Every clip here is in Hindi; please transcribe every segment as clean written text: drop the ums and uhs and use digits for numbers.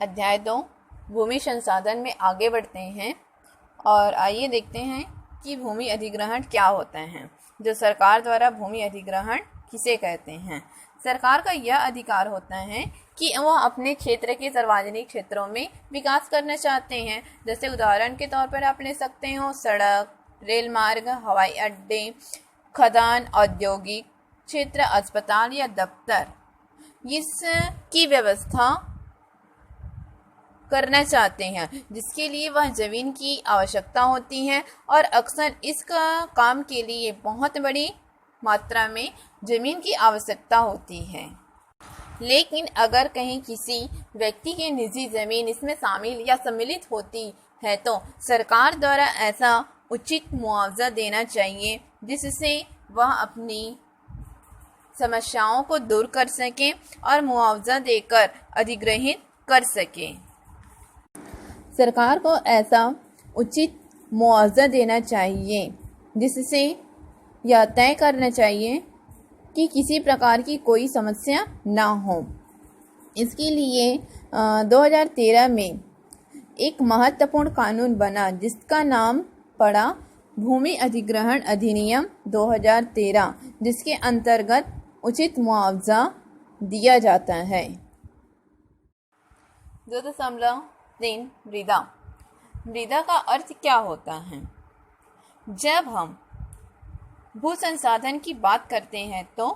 अध्याय 2 भूमि संसाधन में आगे बढ़ते हैं और आइए देखते हैं कि भूमि अधिग्रहण क्या होता है। जो सरकार द्वारा भूमि अधिग्रहण किसे कहते हैं। सरकार का यह अधिकार होता है कि वह अपने क्षेत्र के सार्वजनिक क्षेत्रों में विकास करना चाहते हैं। जैसे उदाहरण के तौर पर आप ले सकते हो सड़क, रेल मार्ग, हवाई अड्डे, खदान, औद्योगिक क्षेत्र, अस्पताल या दफ्तर, इसकी व्यवस्था करना चाहते हैं, जिसके लिए वह जमीन की आवश्यकता होती है और अक्सर इस काम के लिए बहुत बड़ी मात्रा में जमीन की आवश्यकता होती है। लेकिन अगर कहीं किसी व्यक्ति की निजी जमीन इसमें शामिल या सम्मिलित होती है तो सरकार द्वारा ऐसा उचित मुआवजा देना चाहिए जिससे वह अपनी समस्याओं को दूर कर सके और मुआवजा देकर अधिग्रहित कर सके। सरकार को ऐसा उचित मुआवजा देना चाहिए जिससे यह तय करना चाहिए कि किसी प्रकार की कोई समस्या ना हो। इसके लिए 2013 में एक महत्वपूर्ण कानून बना जिसका नाम पड़ा भूमि अधिग्रहण अधिनियम 2013, जिसके अंतर्गत उचित मुआवजा दिया जाता है। 2.3 मृदा। मृदा का अर्थ क्या होता है? जब हम भू संसाधन की बात करते हैं तो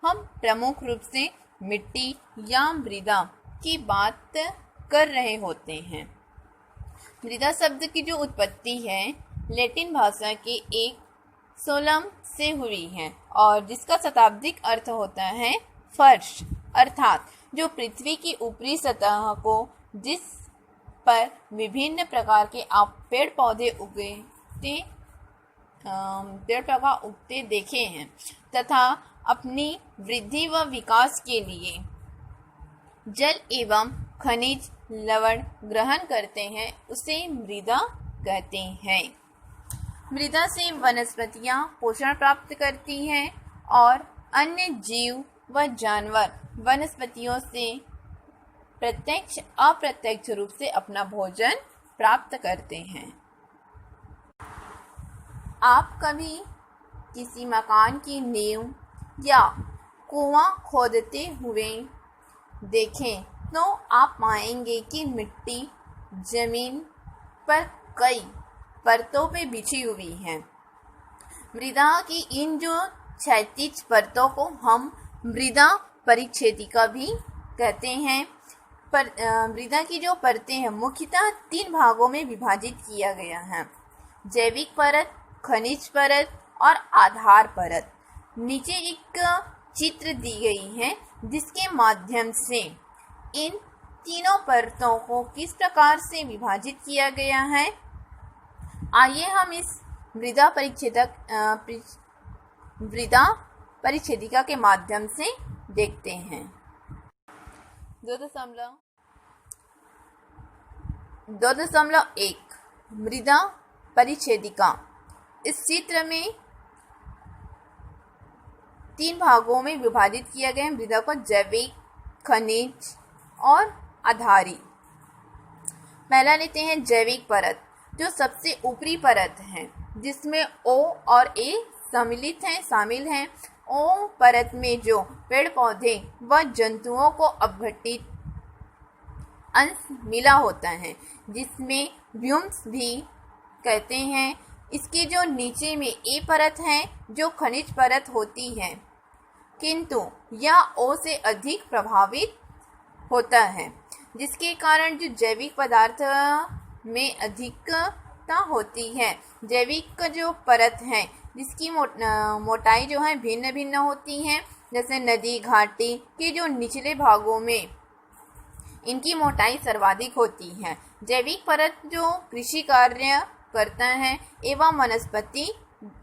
हम प्रमुख रूप से मिट्टी या मृदा की बात कर रहे होते हैं। मृदा शब्द की जो उत्पत्ति है लैटिन भाषा के एक सोलम से हुई है और जिसका शताब्दिक अर्थ होता है फर्श, अर्थात जो पृथ्वी की ऊपरी सतह को जिस पर विभिन्न प्रकार के पेड़ पौधे उगते देखे हैं तथा अपनी वृद्धि व विकास के लिए जल एवं खनिज लवण ग्रहण करते हैं, उसे मृदा कहते हैं। मृदा से वनस्पतियां पोषण प्राप्त करती हैं और अन्य जीव व जानवर वनस्पतियों से प्रत्यक्ष अप्रत्यक्ष रूप से अपना भोजन प्राप्त करते हैं। आप कभी किसी मकान की नींव या कुआं खोदते हुए देखें तो आप पाएंगे कि मिट्टी जमीन पर कई परतों पे बिछी हुई है। मृदा की इन जो क्षैतिज परतों को हम मृदा परिच्छेदिका भी कहते हैं। मृदा की जो परतें हैं मुख्यतः 3 भागों में विभाजित किया गया है: जैविक परत, खनिज परत और आधार परत। नीचे एक चित्र दी गई है जिसके माध्यम से इन तीनों परतों को किस प्रकार से विभाजित किया गया है आइए हम इस मृदा परिच्छेदिका के माध्यम से देखते हैं। 2.1 मृदा परिच्छेदिका। इस चित्र में 3 भागों में विभाजित किया गया है मृदा को: जैविक, खनिज और आधारी। पहला लेते हैं जैविक परत, जो सबसे ऊपरी परत है जिसमें O और A शामिल हैं। O परत में जो पेड़ पौधे व जंतुओं को अपघटित अंश मिला होता है जिसमें व्यूम्स भी कहते हैं। इसके जो नीचे में A परत है जो खनिज परत होती है, किंतु यह O से अधिक प्रभावित होता है जिसके कारण जो जैविक पदार्थ में अधिकता होती है। जैविक का जो परत है जिसकी मोटाई जो है भिन्न भिन्न होती है। जैसे नदी घाटी के जो निचले भागों में इनकी मोटाई सर्वाधिक होती है। जैविक परत जो कृषि कार्य करता है एवं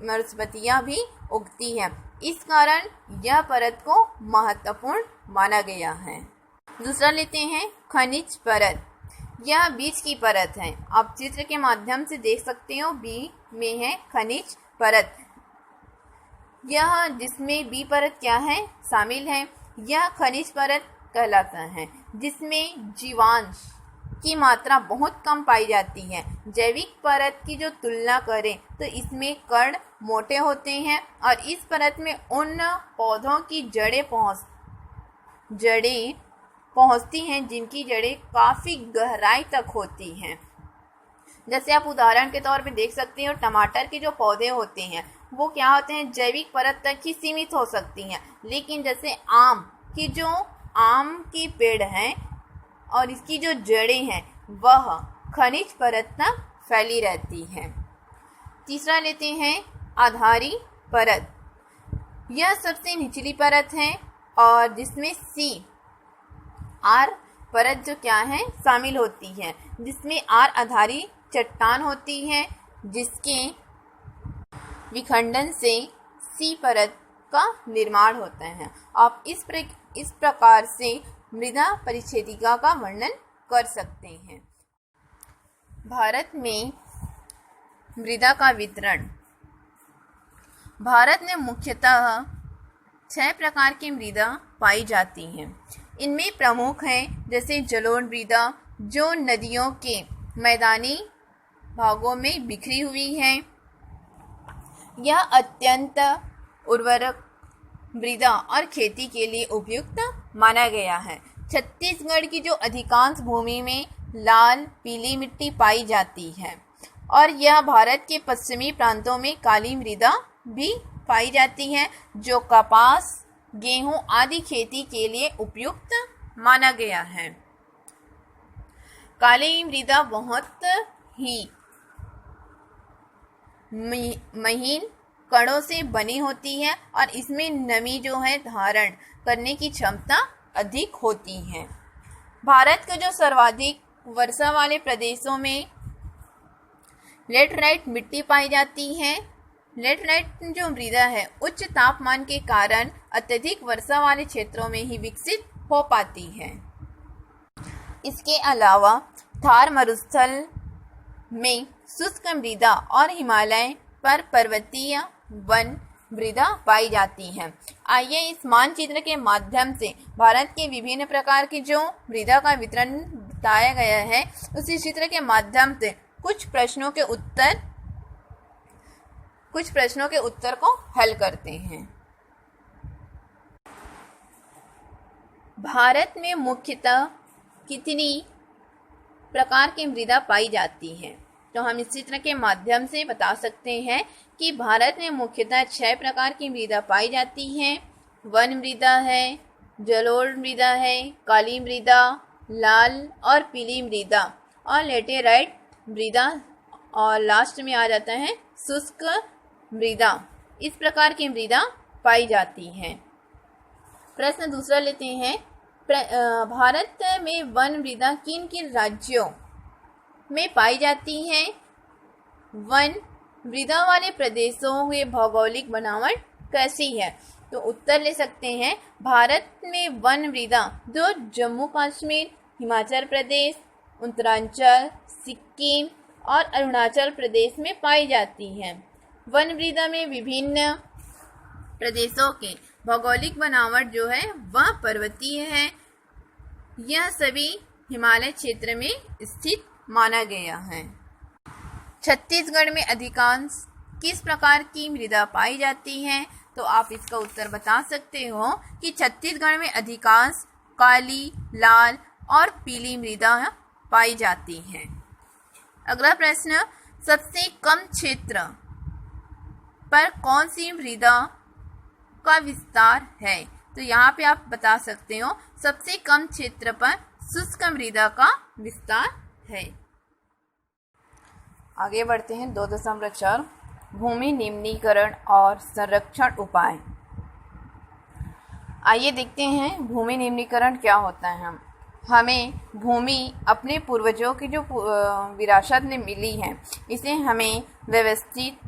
वनस्पतियां भी उगती हैं, इस कारण यह परत को महत्वपूर्ण माना गया है। दूसरा लेते हैं खनिज परत। यह बीज की परत है। आप चित्र के माध्यम से देख सकते हो बी में है खनिज परत। यह जिसमें बी परत क्या है शामिल है, यह खनिज परत कहलाता है जिसमें जीवांश की मात्रा बहुत कम पाई जाती है। जैविक परत की जो तुलना करें तो इसमें कण मोटे होते हैं और इस परत में उन पौधों की जड़ें पहुंचती हैं जिनकी जड़ें काफ़ी गहराई तक होती हैं। जैसे आप उदाहरण के तौर पे देख सकते हैं, टमाटर के जो पौधे होते हैं वो क्या होते हैं, जैविक परत तक ही सीमित हो सकती हैं। लेकिन जैसे आम की पेड़ हैं और इसकी जो जड़ें हैं वह खनिज परत तक फैली रहती हैं। तीसरा लेते हैं आधारी परत। यह सबसे निचली परत है और जिसमें आर परत जो क्या है शामिल होती है, जिसमें आर आधारी चट्टान होती है जिसके विखंडन से सी परत का निर्माण होता है। आप इस प्रकार से मृदा परिच्छेदिका का वर्णन कर सकते हैं। भारत में मृदा का वितरण। भारत में मुख्यतः 6 प्रकार की मृदा पाई जाती हैं। इनमें प्रमुख हैं जैसे जलोढ़ मृदा जो नदियों के मैदानी भागों में बिखरी हुई है। यह अत्यंत उर्वरक मृदा और खेती के लिए उपयुक्त माना गया है। छत्तीसगढ़ की जो अधिकांश भूमि में लाल पीली मिट्टी पाई जाती है और यह भारत के पश्चिमी प्रांतों में काली मृदा भी पाई जाती है जो कपास, गेहूं आदि खेती के लिए उपयुक्त माना गया है। काली मृदा बहुत ही महीन कणों से बनी होती है और इसमें नमी जो है धारण करने की क्षमता अधिक होती है। भारत के जो सर्वाधिक वर्षा वाले प्रदेशों में लेटराइट मिट्टी पाई जाती है। लेटराइट जो मृदा है उच्च तापमान के कारण अत्यधिक वर्षा वाले क्षेत्रों में ही विकसित हो पाती है। इसके अलावा थार मरुस्थल में शुष्क मृदा और हिमालय पर पर्वतीय वन मृदा पाई जाती है। आइए इस मानचित्र के माध्यम से भारत के विभिन्न प्रकार की जो मृदा का वितरण बताया गया है उसी चित्र के माध्यम से कुछ प्रश्नों के उत्तर को हल करते हैं। भारत में मुख्यतः कितनी प्रकार की मृदा पाई जाती है, तो हम इस चित्र के माध्यम से बता सकते हैं कि भारत में मुख्यतः 6 प्रकार की मृदा पाई जाती हैं। वन मृदा है, जलोढ़ मृदा है, काली मृदा, लाल और पीली मृदा और लेटेराइट मृदा और लास्ट में आ जाता है शुष्क मृदा। इस प्रकार की मृदा पाई जाती है। प्रश्न दूसरा लेते हैं, भारत में वन मृदा किन किन राज्यों में पाई जाती है? वन मृदा वाले प्रदेशों में भौगोलिक बनावट कैसी है? तो उत्तर ले सकते हैं, भारत में वन मृदा जो जम्मू कश्मीर, हिमाचल प्रदेश, उत्तरांचल, सिक्किम और अरुणाचल प्रदेश में पाई जाती है। वन मृदा में विभिन्न प्रदेशों के भौगोलिक बनावट जो है वह पर्वतीय है। यह सभी हिमालय क्षेत्र में स्थित माना गया है। छत्तीसगढ़ में अधिकांश किस प्रकार की मृदा पाई जाती है? तो आप इसका उत्तर बता सकते हो कि छत्तीसगढ़ में अधिकांश काली, लाल और पीली मृदा पाई जाती है। अगला प्रश्न, सबसे कम क्षेत्र पर कौन सी मृदा का विस्तार है? तो यहाँ पे आप बता सकते हो सबसे कम क्षेत्र पर शुष्क मृदा का विस्तार है। आगे बढ़ते हैं 2.4 भूमि निम्नीकरण और संरक्षण उपाय। आइए देखते हैं भूमि निम्नीकरण क्या होता है। हमें भूमि अपने पूर्वजों की जो विरासत में मिली है इसे हमें व्यवस्थित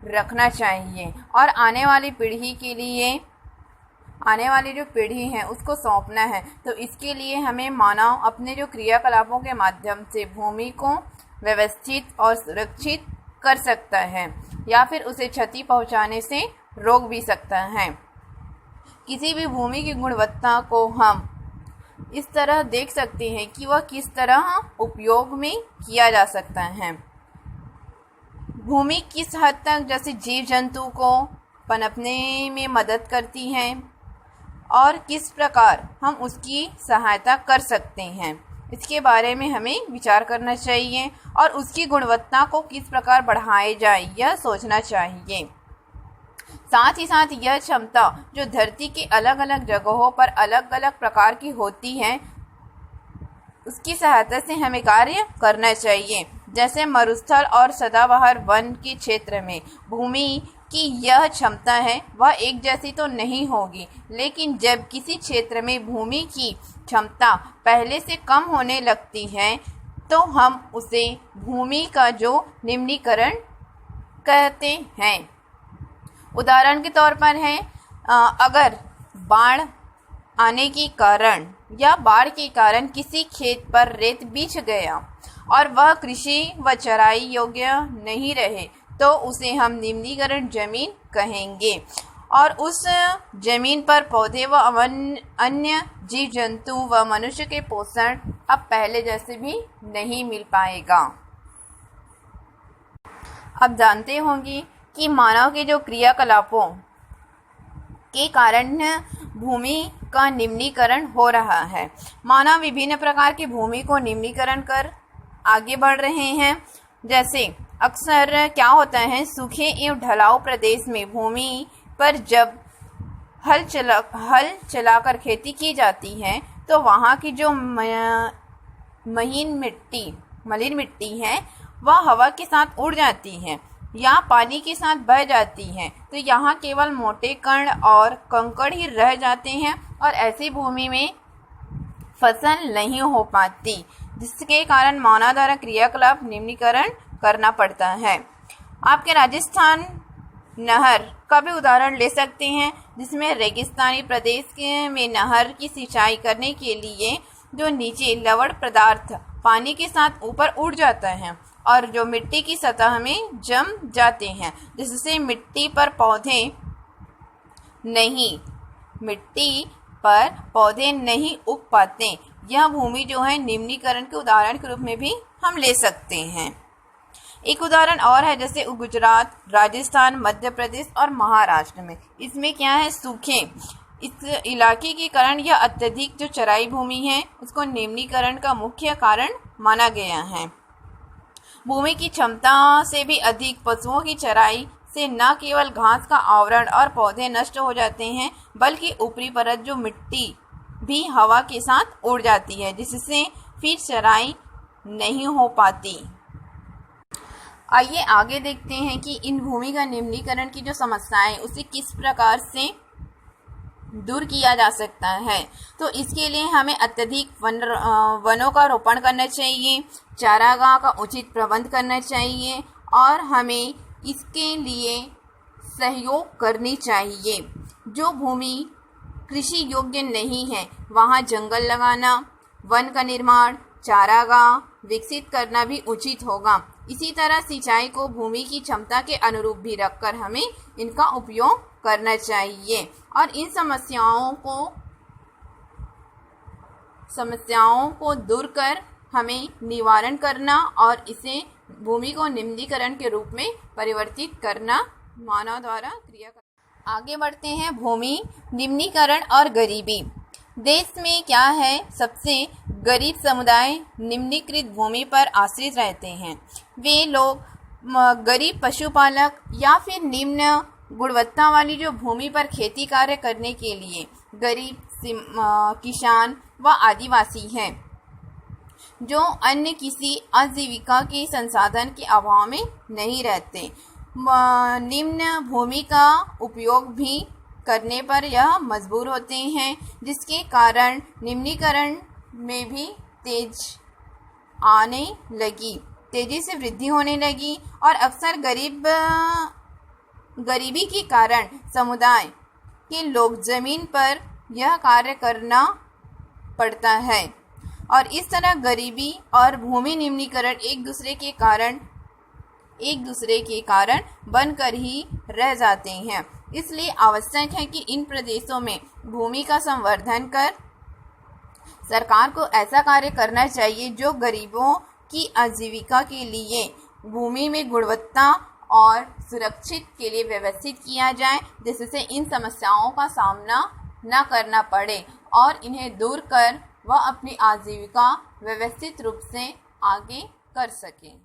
रखना चाहिए और आने वाली पीढ़ी के लिए आने वाली जो पीढ़ी है उसको सौंपना है। तो इसके लिए हमें मानव अपने जो क्रियाकलापों के माध्यम से भूमि को व्यवस्थित और सुरक्षित कर सकता है या फिर उसे क्षति पहुंचाने से रोक भी सकता है। किसी भी भूमि की गुणवत्ता को हम इस तरह देख सकते हैं कि वह किस तरह उपयोग में किया जा सकता है। भूमि किस हद तक जैसे जीव जंतु को पनपने में मदद करती है और किस प्रकार हम उसकी सहायता कर सकते हैं, इसके बारे में हमें विचार करना चाहिए और उसकी गुणवत्ता को किस प्रकार बढ़ाया जाए यह सोचना चाहिए। साथ ही साथ यह क्षमता जो धरती के अलग अलग जगहों पर अलग अलग प्रकार की होती है, उसकी सहायता से हमें कार्य करना चाहिए। जैसे मरुस्थल और सदाबहार वन के क्षेत्र में भूमि की यह क्षमता है वह एक जैसी तो नहीं होगी, लेकिन जब किसी क्षेत्र में भूमि की क्षमता पहले से कम होने लगती है तो हम उसे भूमि का जो निम्नीकरण कहते हैं। उदाहरण के तौर पर है, अगर बाढ़ आने के कारण या बाढ़ के कारण किसी खेत पर रेत बिछ गया और वह कृषि व चराई योग्य नहीं रहे तो उसे हम निम्नीकरण जमीन कहेंगे और उस जमीन पर पौधे व अन्य जीव जंतु व मनुष्य के पोषण अब पहले जैसे भी नहीं मिल पाएगा। अब जानते होंगे कि मानव के जो क्रियाकलापों के कारण भूमि का निम्नीकरण हो रहा है। मानव विभिन्न प्रकार की भूमि को निम्नीकरण कर आगे बढ़ रहे हैं। जैसे अक्सर क्या होता है, सूखे एवं ढलाऊ प्रदेश में भूमि पर जब हल चलाकर खेती की जाती है तो वहाँ की जो मलिन मिट्टी है वह हवा के साथ उड़ जाती है या पानी के साथ बह जाती है, तो यहाँ केवल मोटे कण और कंकड़ ही रह जाते हैं और ऐसी भूमि में फसल नहीं हो पाती, जिसके कारण मानव द्वारा क्रियाकलाप निम्नीकरण करना पड़ता है। आपके राजस्थान नहर का भी उदाहरण ले सकते हैं, जिसमें रेगिस्तानी प्रदेश में नहर की सिंचाई करने के लिए जो नीचे लवण पदार्थ पानी के साथ ऊपर उड़ जाता है और जो मिट्टी की सतह में जम जाते हैं, जिससे मिट्टी पर पौधे नहीं उग पाते। यह भूमि जो है निम्नीकरण के उदाहरण के रूप में भी हम ले सकते हैं। एक उदाहरण और है, जैसे गुजरात, राजस्थान, मध्य प्रदेश और महाराष्ट्र में। इसमें क्या है, सूखे इस इलाके के कारण यह अत्यधिक जो चराई भूमि है उसको निम्नीकरण का मुख्य कारण माना गया है। भूमि की क्षमता से भी अधिक पशुओं की चराई से न केवल घास का आवरण और पौधे नष्ट हो जाते हैं, बल्कि ऊपरी परत जो मिट्टी भी हवा के साथ उड़ जाती है, जिससे फिर चराई नहीं हो पाती। आइए आगे देखते हैं कि इन भूमि का निम्नीकरण की जो समस्याएं उसे किस प्रकार से दूर किया जा सकता है। तो इसके लिए हमें अत्यधिक वनों का रोपण करना चाहिए, चारागाह का उचित प्रबंध करना चाहिए और हमें इसके लिए सहयोग करनी चाहिए। जो भूमि कृषि योग्य नहीं है वहाँ जंगल लगाना, वन का निर्माण, चारागाह विकसित करना भी उचित होगा। इसी तरह सिंचाई को भूमि की क्षमता के अनुरूप भी रखकर हमें इनका उपयोग करना चाहिए और इन समस्याओं को दूर कर हमें निवारण करना और इसे भूमि को निम्नीकरण के रूप में परिवर्तित करना मानव द्वारा क्रिया कर। आगे बढ़ते हैं, भूमि निम्नीकरण और गरीबी। देश में क्या है, सबसे गरीब समुदाय निम्नीकृत भूमि पर आश्रित रहते हैं। वे लोग गरीब पशुपालक या फिर निम्न गुणवत्ता वाली जो भूमि पर खेती कार्य करने के लिए गरीब किसान व आदिवासी हैं, जो अन्य किसी आजीविका के संसाधन के अभाव में नहीं रहते। निम्न भूमि का उपयोग भी करने पर यह मजबूर होते हैं, जिसके कारण निम्नीकरण में भी तेजी से वृद्धि होने लगी और अक्सर गरीबी के कारण समुदाय के लोग जमीन पर यह कार्य करना पड़ता है और इस तरह गरीबी और भूमि निम्नीकरण एक दूसरे के कारण बनकर ही रह जाते हैं। इसलिए आवश्यक है कि इन प्रदेशों में भूमि का संवर्धन कर सरकार को ऐसा कार्य करना चाहिए जो गरीबों की आजीविका के लिए भूमि में गुणवत्ता और सुरक्षित के लिए व्यवस्थित किया जाए, जिससे इन समस्याओं का सामना न करना पड़े और इन्हें दूर कर वह अपनी आजीविका व्यवस्थित रूप से आगे कर सकें।